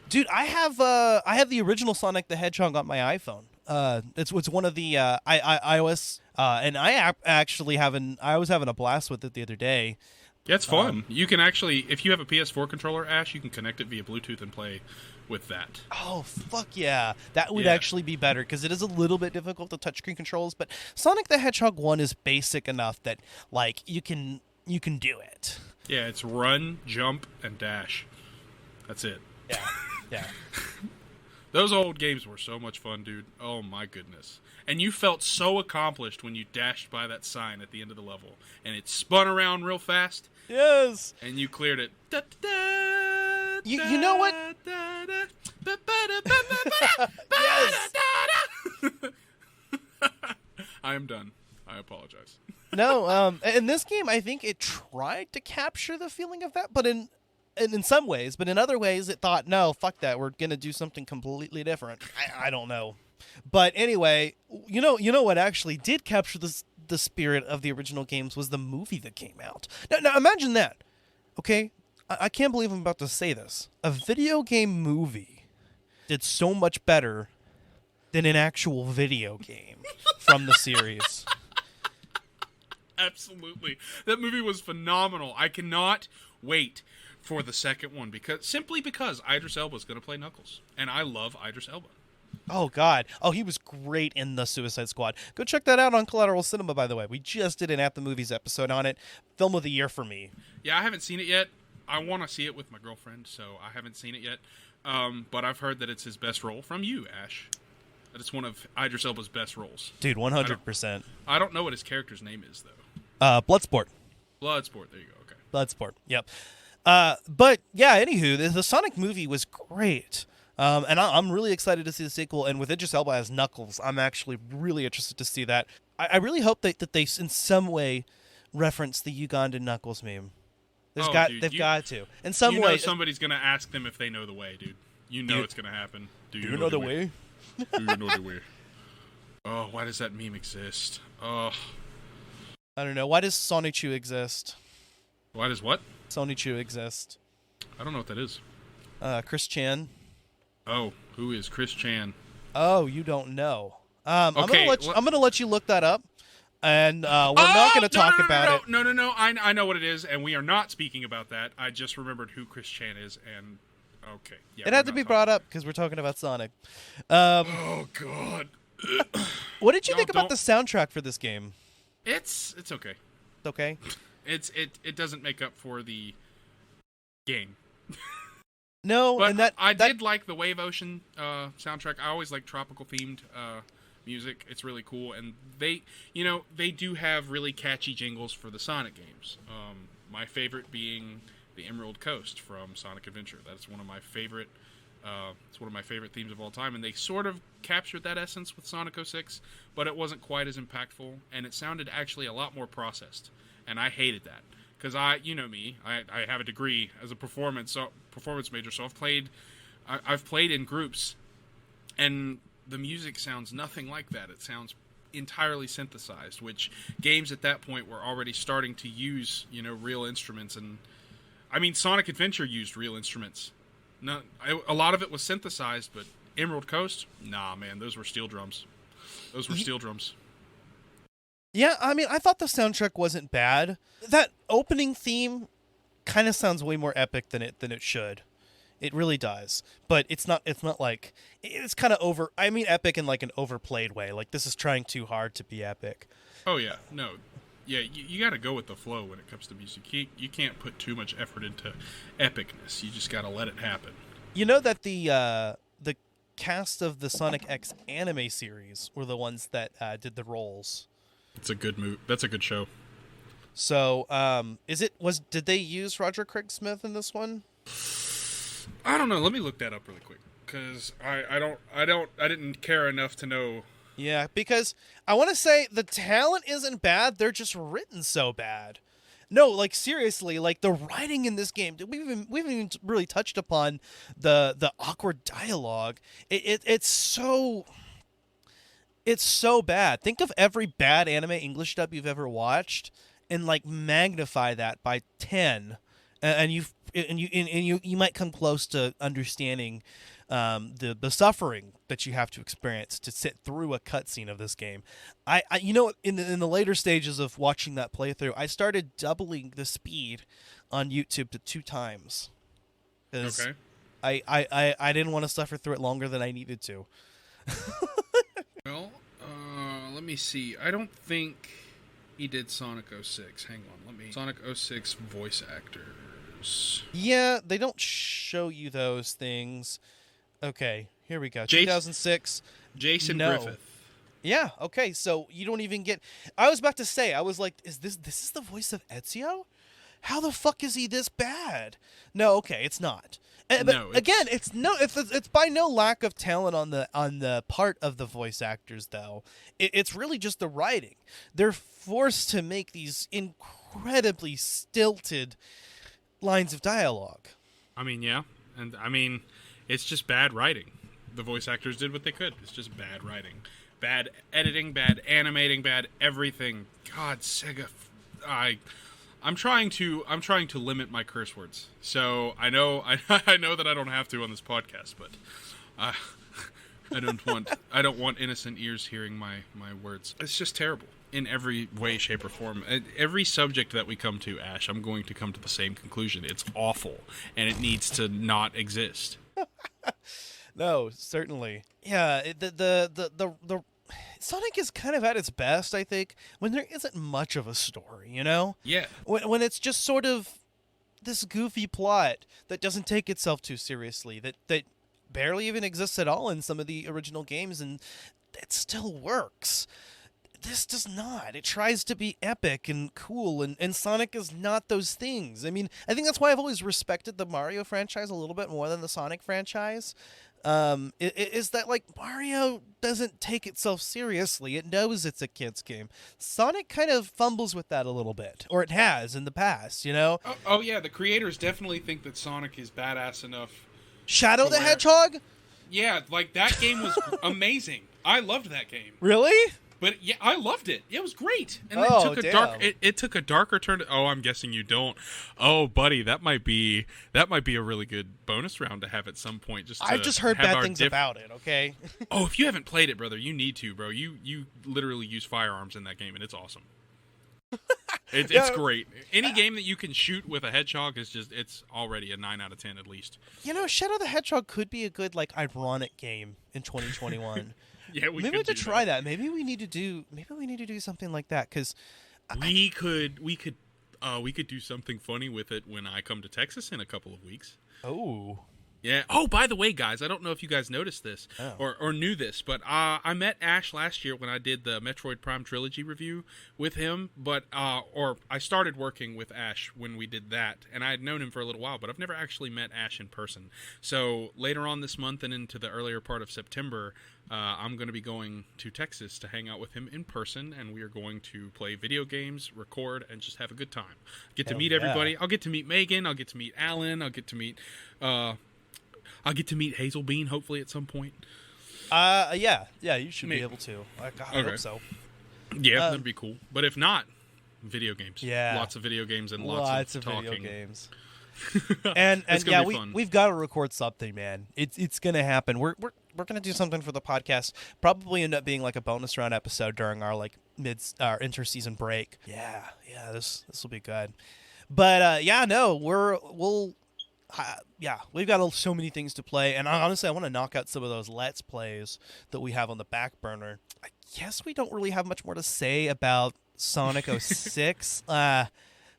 Dude, I have the original Sonic the Hedgehog on my iPhone. It's one of the iOS, and I was having a blast with it the other day. Yeah, it's fun. You can actually, if you have a PS4 controller, Ash, you can connect it via Bluetooth and play with that. Oh, fuck yeah. That would actually be better, because it is a little bit difficult to touchscreen controls, but Sonic the Hedgehog 1 is basic enough that, like, you can do it. Yeah, it's run, jump, and dash. That's it. Yeah. Those old games were so much fun, dude. Oh, my goodness. And you felt so accomplished when you dashed by that sign at the end of the level, and it spun around real fast. Yes. And you cleared it. You know what? Yes. I am done. I apologize. No, in this game, I think it tried to capture the feeling of that, but in some ways, but in other ways, it thought, no, fuck that. We're gonna do something completely different. I don't know, but anyway, you know what actually did capture the spirit of the original games was the movie that came out. Now imagine that. Okay, I can't believe I'm about to say this. A video game movie did so much better than an actual video game from the series. Absolutely. That movie was phenomenal. I cannot wait for the second one because Idris Elba is going to play Knuckles, and I love Idris Elba. Oh, God. Oh, he was great in the Suicide Squad. Go check that out on Collateral Cinema, by the way. We just did an At the Movies episode on it. Film of the year for me. Yeah, I haven't seen it yet. I want to see it with my girlfriend, so I haven't seen it yet. But I've heard that it's his best role from you, Ash. That it's one of Idris Elba's best roles. Dude, 100%. I don't know what his character's name is, though. Bloodsport. Bloodsport, there you go, okay. Bloodsport, yep. But, yeah, anywho, the Sonic movie was great. And I'm really excited to see the sequel. And with Idris Elba as Knuckles, I'm actually really interested to see that. I really hope that they in some way reference the Ugandan Knuckles meme. They've got to. In some way, somebody's gonna ask them if they know the way, dude. It's gonna happen. Do you know the way? Do you know the way? Oh, why does that meme exist? Oh, I don't know. Why does Sonichu exist? Why does what? Sonichu exist. I don't know what that is. Chris Chan. Oh, who is Chris Chan? Oh, you don't know. Okay, I'm gonna let you look that up, and we're not gonna talk about it. No. I know what it is, and we are not speaking about that. I just remembered who Chris Chan is, and okay, yeah. It had to be brought up because we're talking about Sonic. Oh God. What did you think about the soundtrack for this game? It's okay. It's okay. It doesn't make up for the game. No, but and I did like the Wave Ocean soundtrack. I always like tropical themed music. It's really cool, and they do have really catchy jingles for the Sonic games. My favorite being the Emerald Coast from Sonic Adventure. That's one of my favorite. It's one of my favorite themes of all time, and they sort of captured that essence with Sonic 06, but it wasn't quite as impactful, and it sounded actually a lot more processed, and I hated that. Because I have a degree as a performance major, so I've played in groups, and the music sounds nothing like that. It sounds entirely synthesized, which games at that point were already starting to use, real instruments. And I mean, Sonic Adventure used real instruments. A lot of it was synthesized, but Emerald Coast, nah, man, those were steel drums. Yeah, I mean, I thought the soundtrack wasn't bad. That opening theme kind of sounds way more epic than it should. It really does. But it's not like it's kind of over. I mean, epic in like an overplayed way. Like this is trying too hard to be epic. Oh yeah, no, yeah, you got to go with the flow when it comes to music. You can't put too much effort into epicness. You just got to let it happen. You know that the cast of the Sonic X anime series were the ones that did the roles. It's a good move. That's a good show. So, did they use Roger Craig Smith in this one? I don't know. Let me look that up really quick because I didn't care enough to know. Yeah, because I want to say the talent isn't bad. They're just written so bad. No, like seriously, like the writing in this game. We haven't even really touched upon the awkward dialogue. It's so bad. Think of every bad anime English dub you've ever watched, and like magnify that by 10, and you might come close to understanding the suffering that you have to experience to sit through a cutscene of this game. In the later stages of watching that playthrough, I started doubling the speed on YouTube to 2 times. Okay. I didn't want to suffer through it longer than I needed to. Well, let me see. I don't think he did Sonic 06. Hang on, Sonic 06 voice actors. Yeah, they don't show you those things. Okay, here we go. 2006. Jason Griffith. Yeah, okay, so you don't even get... I was about to say, I was like, is this is the voice of Ezio? How the fuck is he this bad? No, okay, it's not. But again, it's by no lack of talent on the part of the voice actors, though. It's really just the writing. They're forced to make these incredibly stilted lines of dialogue. I mean, yeah, and I mean, it's just bad writing. The voice actors did what they could. It's just bad writing, bad editing, bad animating, bad everything. God, Sega, I'm trying to limit my curse words. So I know that I don't have to on this podcast, but I don't want innocent ears hearing my words. It's just terrible in every way, shape, or form. Every subject that we come to, Ash, I'm going to come to the same conclusion. It's awful, and it needs to not exist. No, certainly. Yeah, the Sonic is kind of at its best, I think, when there isn't much of a story, you know? Yeah. When it's just sort of this goofy plot that doesn't take itself too seriously, that barely even exists at all in some of the original games, and it still works. This does not. It tries to be epic and cool, and Sonic is not those things. I mean, I think that's why I've always respected the Mario franchise a little bit more than the Sonic franchise. is that like Mario doesn't take itself seriously. It knows it's a kid's game. Sonic kind of fumbles with that a little bit, or it has in the past, you know? Oh yeah, the creators definitely think that Sonic is badass enough. Shadow the Hedgehog? Yeah, like that game was amazing. I loved that game. Really? But yeah, I loved it. It was great. And it took a darker turn. I'm guessing you don't. Oh, buddy, that might be a really good bonus round to have at some point. I've just heard bad things about it. Okay. Oh, if you haven't played it, brother, you need to, bro. You literally use firearms in that game, and it's awesome. It's great. Any game that you can shoot with a hedgehog it's already a 9 out of 10 at least. You know, Shadow the Hedgehog could be a good like ironic game in 2021. Yeah, maybe we could try that. Maybe we need to do something like that because we could do something funny with it when I come to Texas in a couple of weeks. Oh. Yeah. Oh, by the way, guys, I don't know if you guys noticed this or knew this, but I met Ash last year when I did the Metroid Prime Trilogy review with him. But I started working with Ash when we did that, and I had known him for a little while, but I've never actually met Ash in person. So later on this month and into the earlier part of September, I'm going to be going to Texas to hang out with him in person, and we are going to play video games, record, and just have a good time. Get to meet everybody. I'll get to meet Megan. I'll get to meet Alan. I'll get to meet Hazelbean, hopefully, at some point. Yeah, you should be able to. I hope so. Yeah, that'd be cool. But if not, video games. Yeah. Lots of video games and lots of talking. Video games. and yeah, we've got to record something, man. It's gonna happen. We're gonna do something for the podcast. Probably end up being like a bonus round episode during our like our interseason break. Yeah, this will be good. But we've got so many things to play, and honestly, I want to knock out some of those Let's Plays that we have on the back burner. I guess we don't really have much more to say about Sonic 06.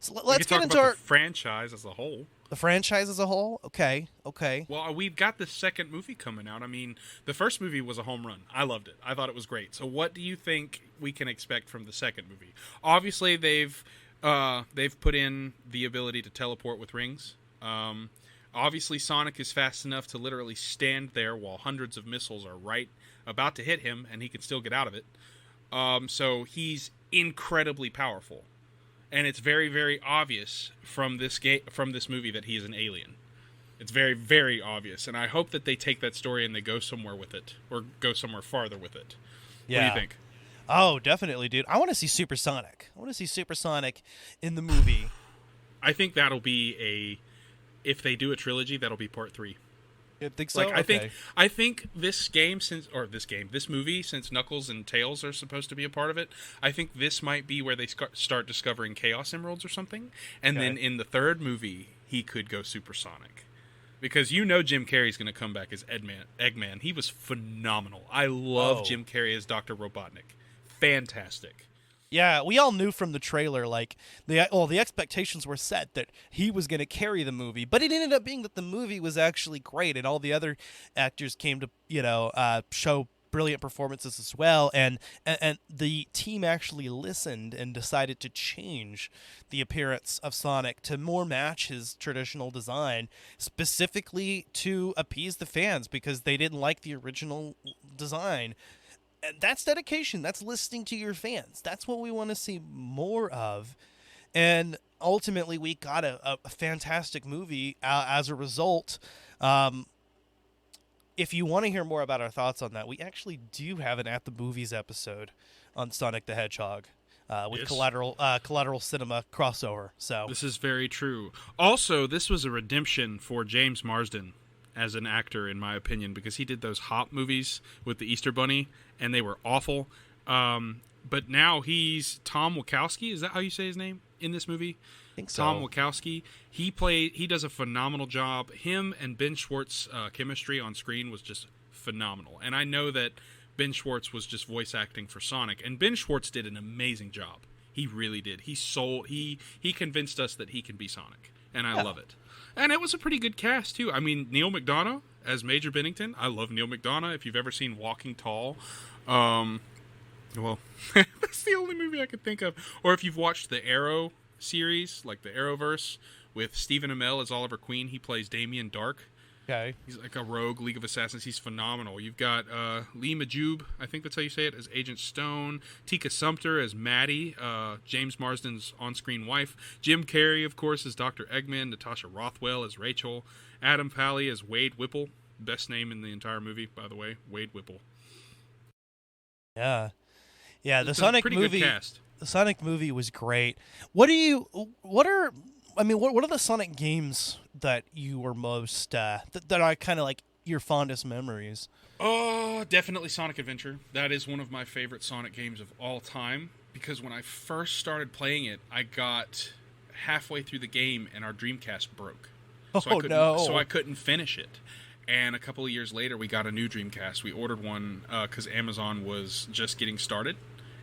So let's get into the franchise as a whole. The franchise as a whole? Okay. Well, we've got the second movie coming out. I mean, the first movie was a home run. I loved it. I thought it was great. So what do you think we can expect from the second movie? Obviously, they've put in the ability to teleport with rings. Obviously, Sonic is fast enough to literally stand there while hundreds of missiles are about to hit him, and he can still get out of it. So he's incredibly powerful. And it's very, very obvious from this movie that he is an alien. It's very, very obvious, and I hope that they take that story and they go somewhere with it, or go somewhere farther with it. Yeah. What do you think? Oh, definitely, dude. I want to see Super Sonic. I want to see Super Sonic in the movie. I think that'll be if they do a trilogy, that'll be part 3. You think so? Like, I think this movie, since Knuckles and Tails are supposed to be a part of it, I think this might be where they start discovering Chaos Emeralds or something, and then in the third movie, he could go Supersonic. Because Jim Carrey's going to come back as Eggman. He was phenomenal. I love Jim Carrey as Dr. Robotnik. Fantastic. Yeah, we all knew from the trailer, like, the expectations were set that he was going to carry the movie, but it ended up being that the movie was actually great, and all the other actors came to, show brilliant performances as well, and the team actually listened and decided to change the appearance of Sonic to more match his traditional design, specifically to appease the fans, because they didn't like the original design. And that's dedication. That's listening to your fans. That's what we want to see more of. And ultimately, we got a fantastic movie as a result. If you want to hear more about our thoughts on that, we actually do have an At the Movies episode on Sonic the Hedgehog with Collateral Cinema crossover. So this is very true. Also, this was a redemption for James Marsden as an actor, in my opinion, because he did those Hop movies with the Easter Bunny, and they were awful. But now he's Tom Wachowski. Is that how you say his name in this movie? I think so. Tom Wachowski. He does a phenomenal job. Him and Ben Schwartz's chemistry on screen was just phenomenal. And I know that Ben Schwartz was just voice acting for Sonic, and Ben Schwartz did an amazing job. He really did. He convinced us that he can be Sonic, and I love it. And it was a pretty good cast, too. I mean, Neil McDonough as Major Bennington. I love Neil McDonough. If you've ever seen Walking Tall, well, that's the only movie I could think of. Or if you've watched the Arrow series, like the Arrowverse, with Stephen Amell as Oliver Queen, he plays Damien Dark. Okay. He's like a rogue League of Assassins. He's phenomenal. You've got Lee Majub, I think that's how you say it, as Agent Stone. Tika Sumpter as Maddie, James Marsden's on-screen wife. Jim Carrey, of course, as Dr. Eggman. Natasha Rothwell as Rachel. Adam Pally as Wade Whipple. Best name in the entire movie, by the way, Wade Whipple. Yeah. Yeah, the It's a Sonic pretty movie. good cast. The Sonic movie was great. What are the Sonic games that you were most that are kind of like your fondest memories? Oh, definitely Sonic Adventure. That is one of my favorite Sonic games of all time, because when I first started playing it, I got halfway through the game and our Dreamcast broke. So I couldn't finish it. And a couple of years later, we got a new Dreamcast. We ordered one because Amazon was just getting started.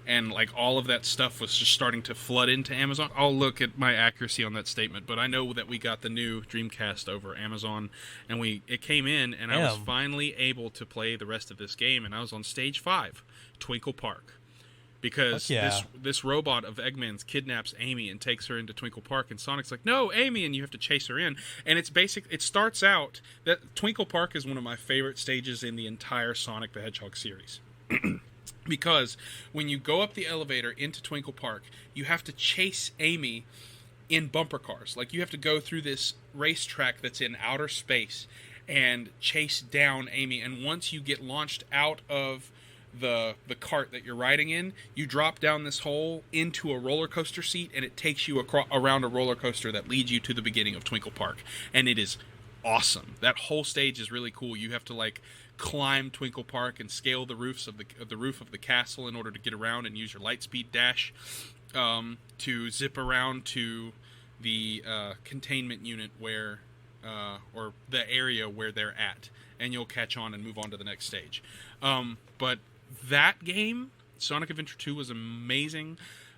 And like all of that stuff was just starting to flood into Amazon. I'll look at my accuracy on that statement, but I know that we got the new Dreamcast over Amazon, and it came in, and I was finally able to play the rest of this game, and I was on stage 5, Twinkle Park, because this robot of Eggman's kidnaps Amy and takes her into Twinkle Park, and Sonic's like, "No, Amy," and you have to chase her in. And it starts out that Twinkle Park is one of my favorite stages in the entire Sonic the Hedgehog series. Because when you go up the elevator into Twinkle Park, you have to chase Amy in bumper cars. Like, you have to go through this racetrack that's in outer space and chase down Amy. And once you get launched out of the cart that you're riding in, you drop down this hole into a roller coaster seat, and it takes you around a roller coaster that leads you to the beginning of Twinkle Park. And it is awesome. That whole stage is really cool. You have to, like, climb Twinkle Park and scale the roof of the castle in order to get around, and use your Lightspeed dash to zip around to the containment unit or the area where they're at, and you'll catch on and move on to the next stage. But that game, Sonic Adventure 2, was amazing.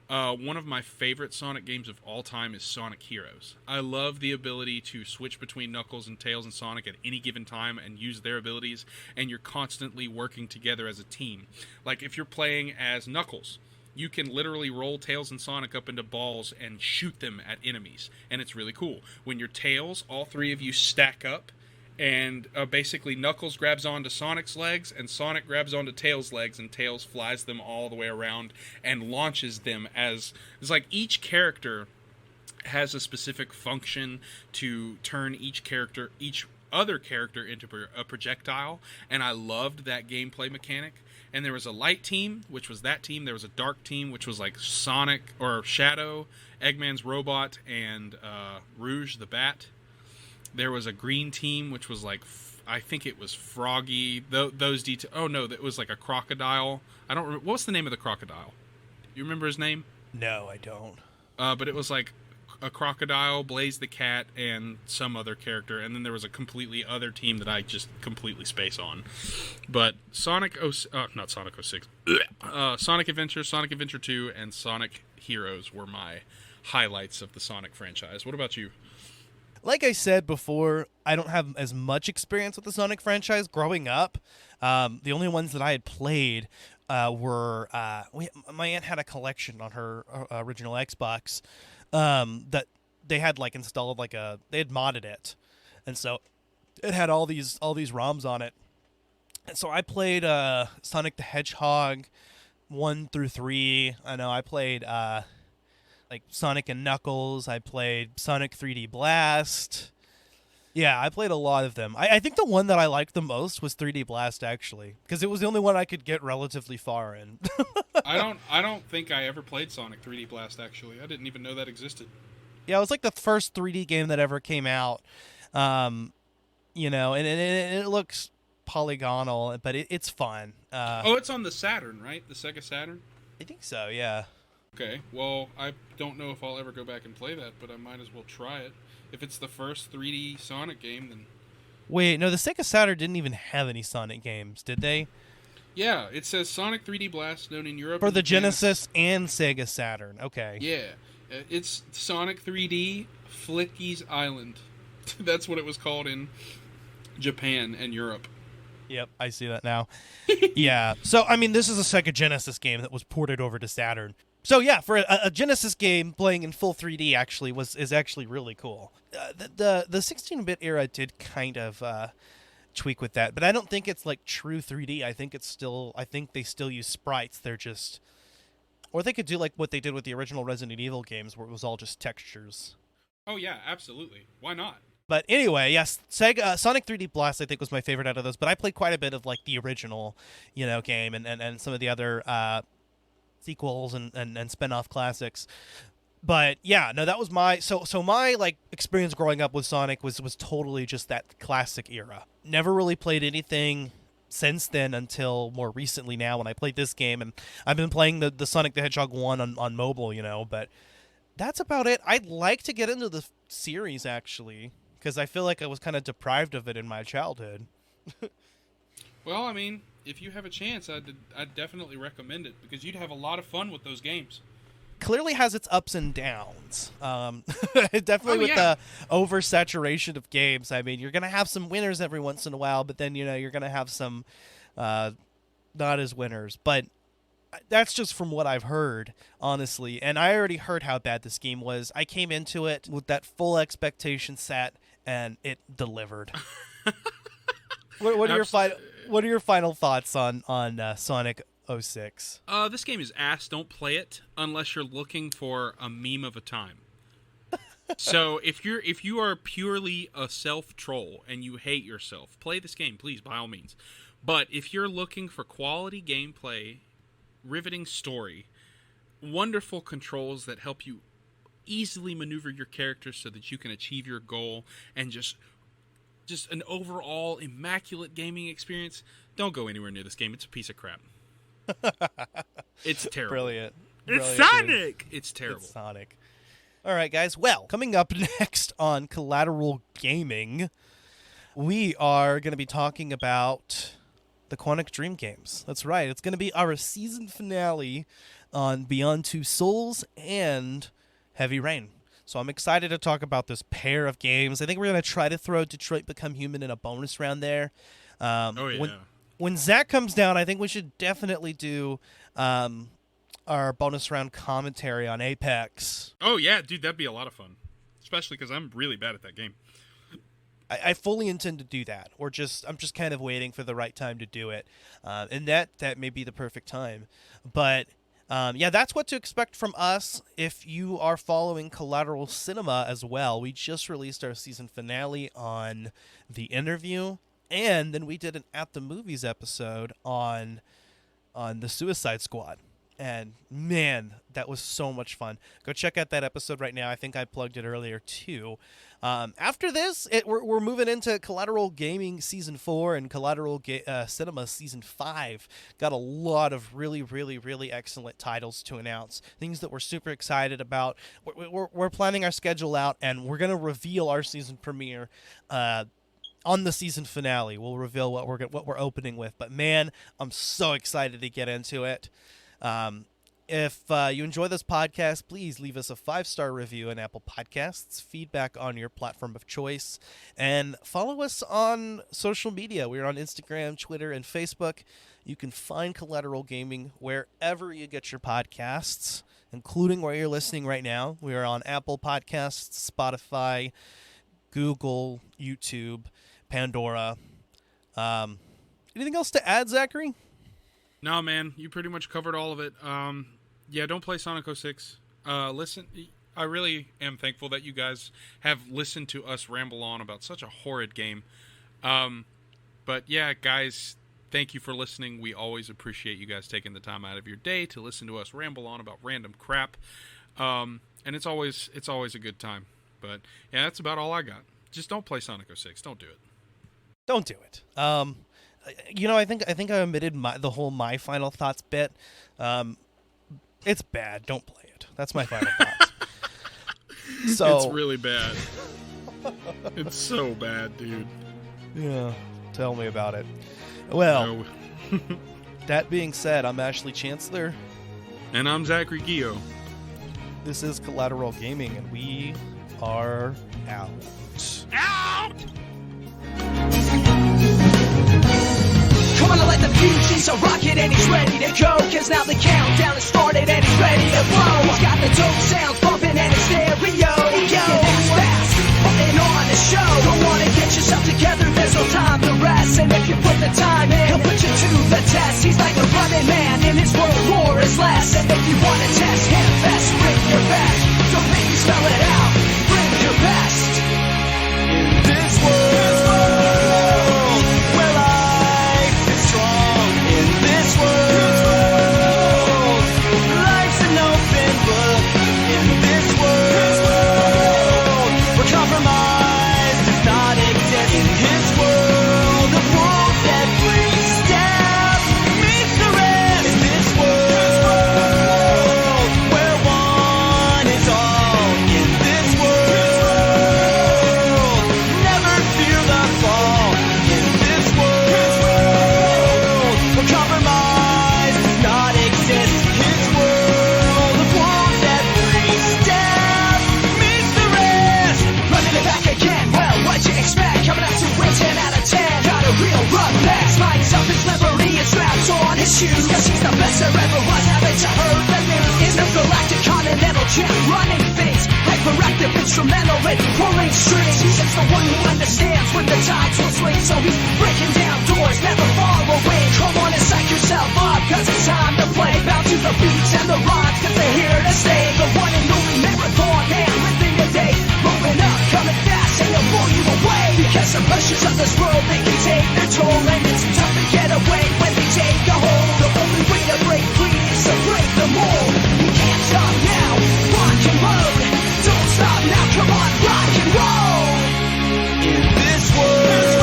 One of my favorite Sonic games of all time is Sonic Heroes. I love the ability to switch between Knuckles and Tails and Sonic at any given time and use their abilities, and you're constantly working together as a team. Like, if you're playing as Knuckles, you can literally roll Tails and Sonic up into balls and shoot them at enemies, and it's really cool. When you're Tails, all three of you stack up, and basically Knuckles grabs onto Sonic's legs, and Sonic grabs onto Tails' legs, and Tails flies them all the way around and launches them as... It's like each character has a specific function to turn each other character into a projectile, and I loved that gameplay mechanic. And there was a light team, which was that team. There was a dark team, which was like Sonic, or Shadow, Eggman's robot, and Rouge the Bat. There was a green team, which was like, I think it was Froggy. Those details. Oh no, that was like a crocodile. I don't remember. What's the name of the crocodile? You remember his name? No, I don't. But it was like a crocodile, Blaze the Cat, and some other character. And then there was a completely other team that I just completely space on. But Sonic Sonic Adventure, Sonic Adventure 2, and Sonic Heroes were my highlights of the Sonic franchise. What about you? Like I said before, I don't have as much experience with the Sonic franchise growing up. The only ones that I had played were... my aunt had a collection on her original Xbox that they had like installed they had modded it. And so it had all these ROMs on it. And so I played Sonic the Hedgehog 1 through 3. I know I played... like Sonic and Knuckles. I played Sonic 3D Blast. Yeah, I played a lot of them. I think the one that I liked the most was 3D Blast, actually, because it was the only one I could get relatively far in. I don't think I ever played Sonic 3D Blast, actually. I didn't even know that existed. Yeah, it was like the first 3D game that ever came out. And it looks polygonal, but it's fun. It's on the Saturn, right? The Sega Saturn? I think so, yeah. Okay, well, I don't know if I'll ever go back and play that, but I might as well try it. If it's the first 3D Sonic game, then... Wait, no, the Sega Saturn didn't even have any Sonic games, did they? Yeah, it says Sonic 3D Blast, known in Europe... For the Genesis and Sega Saturn, okay. Yeah, it's Sonic 3D Flicky's Island. That's what it was called in Japan and Europe. Yep, I see that now. Yeah, so, I mean, this is a Sega Genesis game that was ported over to Saturn. So yeah, for a Genesis game playing in full 3D is actually really cool. The 16-bit era did kind of tweak with that, but I don't think it's like true 3D. I think they still use sprites. They're just, or they could do like what they did with the original Resident Evil games, where it was all just textures. Oh yeah, absolutely. Why not? But anyway, yes, Sega Sonic 3D Blast I think was my favorite out of those. But I played quite a bit of like the original, game and some of the other sequels and spin-off classics. But yeah, no, that was my my like experience growing up with Sonic was totally just that classic era. Never really played anything since then until more recently now when I played this game, and I've been playing the Sonic the Hedgehog 1 on mobile, but that's about it. I'd like to get into the series actually, because I feel like I was kind of deprived of it in my childhood. Well, I mean, if you have a chance, I'd definitely recommend it, because you'd have a lot of fun with those games. Clearly has its ups and downs. Definitely with the oversaturation of games. I mean, you're going to have some winners every once in a while, but then, you're going to have some not as winners. But that's just from what I've heard, honestly. And I already heard how bad this game was. I came into it with that full expectation set, and it delivered. What are your final thoughts on Sonic 06? This game is ass. Don't play it unless you're looking for a meme of a time. So if you are purely a self-troll and you hate yourself, play this game, please, by all means. But if you're looking for quality gameplay, riveting story, wonderful controls that help you easily maneuver your character so that you can achieve your goal, and just an overall immaculate gaming experience, don't go anywhere near this game. It's a piece of crap. It's terrible. Brilliant. It's Sonic! It's terrible. It's Sonic. All right, guys. Well, coming up next on Collateral Gaming, we are going to be talking about the Quantic Dream games. That's right. It's going to be our season finale on Beyond Two Souls and Heavy Rain. So I'm excited to talk about this pair of games. I think we're going to try to throw Detroit Become Human in a bonus round there. When Zach comes down, I think we should definitely do our bonus round commentary on Apex. Oh, yeah, dude, that'd be a lot of fun. Especially because I'm really bad at that game. I fully intend to do that. I'm just kind of waiting for the right time to do it. And that may be the perfect time. But that's what to expect from us if you are following Collateral Cinema as well. We just released our season finale on The Interview. And then we did an At the Movies episode on the Suicide Squad. And man, that was so much fun. Go check out that episode right now. I think I plugged it earlier too. After this, we're moving into Collateral Gaming Season 4 and Collateral Cinema Season 5. Got a lot of really, really, really excellent titles to announce. Things that we're super excited about. We're planning our schedule out, and we're going to reveal our season premiere on the season finale. We'll reveal what we're opening with. But man, I'm so excited to get into it. If you enjoy this podcast, please leave us a 5-star review on Apple Podcasts, feedback on your platform of choice, and follow us on social media. We're on Instagram, Twitter, and Facebook. You can find Collateral Gaming wherever you get your podcasts, including where you're listening right now. We are on Apple Podcasts, Spotify, Google, YouTube, Pandora. Anything else to add, Zachary? No, man, you pretty much covered all of it. Don't play Sonic 06. Listen, I really am thankful that you guys have listened to us ramble on about such a horrid game. But yeah, guys, thank you for listening. We always appreciate you guys taking the time out of your day to listen to us ramble on about random crap. And it's always a good time. But yeah, that's about all I got. Just don't play Sonic 06. Don't do it. Don't do it. I think I omitted the whole my final thoughts bit. It's bad. Don't play it. That's my final thoughts. So it's really bad. It's so bad, dude. Yeah, tell me about it. Well, no. That being said, I'm Ashley Chancellor. And I'm Zachary Gio. This is Collateral Gaming, and we are out. Out! Come on, let the huge, he's a rocket and he's ready to go. Cause now the countdown has started and he's ready to blow. He's got the dope sounds bumping and his stereo. Yo, that's fast, putting on a show. Don't wanna get yourself together, there's no time to rest. And if you put the time in, he'll put you to the test. He's like a running man, in his world more is less. And if you wanna test him, best bring your best. So maybe spell it out, bring your best. In this world, where life is strong. In this world, life's an open book. In this world, where compromise does not exist. In his world, the world every step meets the rest. In this world, where one is all. In this world, never fear the fall. In this world, where compromise does not exist. His world, the world every step meets the rest. Running it back again, well, what'd you expect? Coming out to win 10 out of 10. Got a real rough pass. Minds up, his memory is strapped on his shoes. Cause he's the best there ever was. Haven't you heard the news? Is no galactic continental champ running things. Hyperactive, instrumental in pulling strings. He's just the one who understands when the tides will swing. So he's breaking down doors, never far away. Come on and psych yourself up, cause it's time to play. Bounce to the beats and the rhymes, cause they're here to stay. The one and only marathon man, living the day. Moving up, coming fast, and they'll blow you away. Because the pressures of this world, they can take their toll. And it's tough to get away when they take a hold. The only way to break free is to break the mold. You can't stop now, rock and roll. Don't stop now, come on, rock and roll. In this world,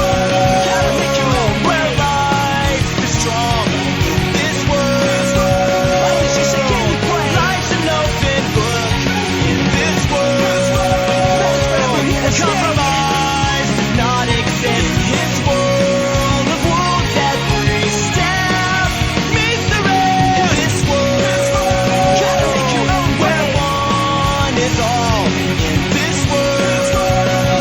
gotta make your own where life is strong. In this world, life is just a game you play. Life's an open book. In this world, compromise does not exist. His world, the world every step meets the rest. This world, gotta make your own where one is all. In this world,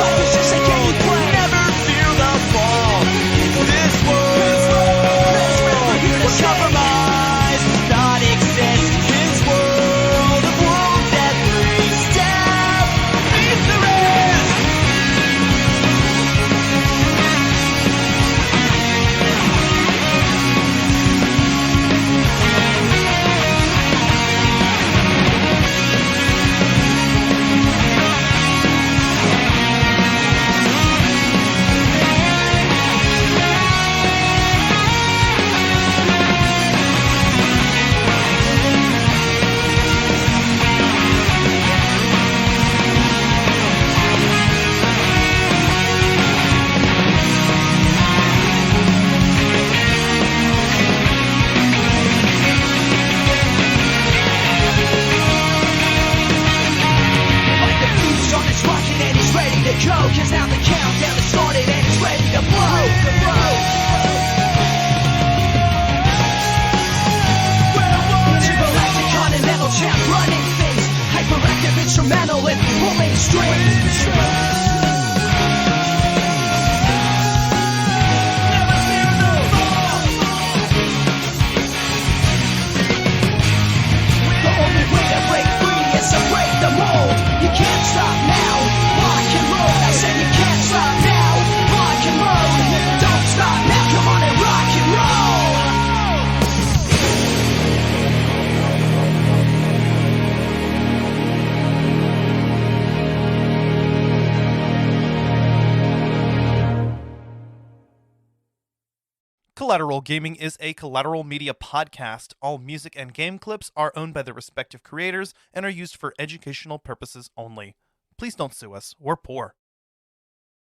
life is just a game you play. Never fear the fall. In this world, where compromise does not exist. His world, the world every step meets the rest. Like the fuse on his rocket and he's ready to go. Cause now the countdown has started and he's ready to blow. Intergalactic continental champ running things. Hyperactive, instrumental in pulling strings. The only way to break free is to break the mold. You can't stop now, rock and roll. I said you can't stop now, rock and roll. Don't stop now, come on and rock and roll. Collateral Gaming is a Collateral Media podcast. All music and game clips are owned by their respective creators and are used for educational purposes only. Please don't sue us. We're poor.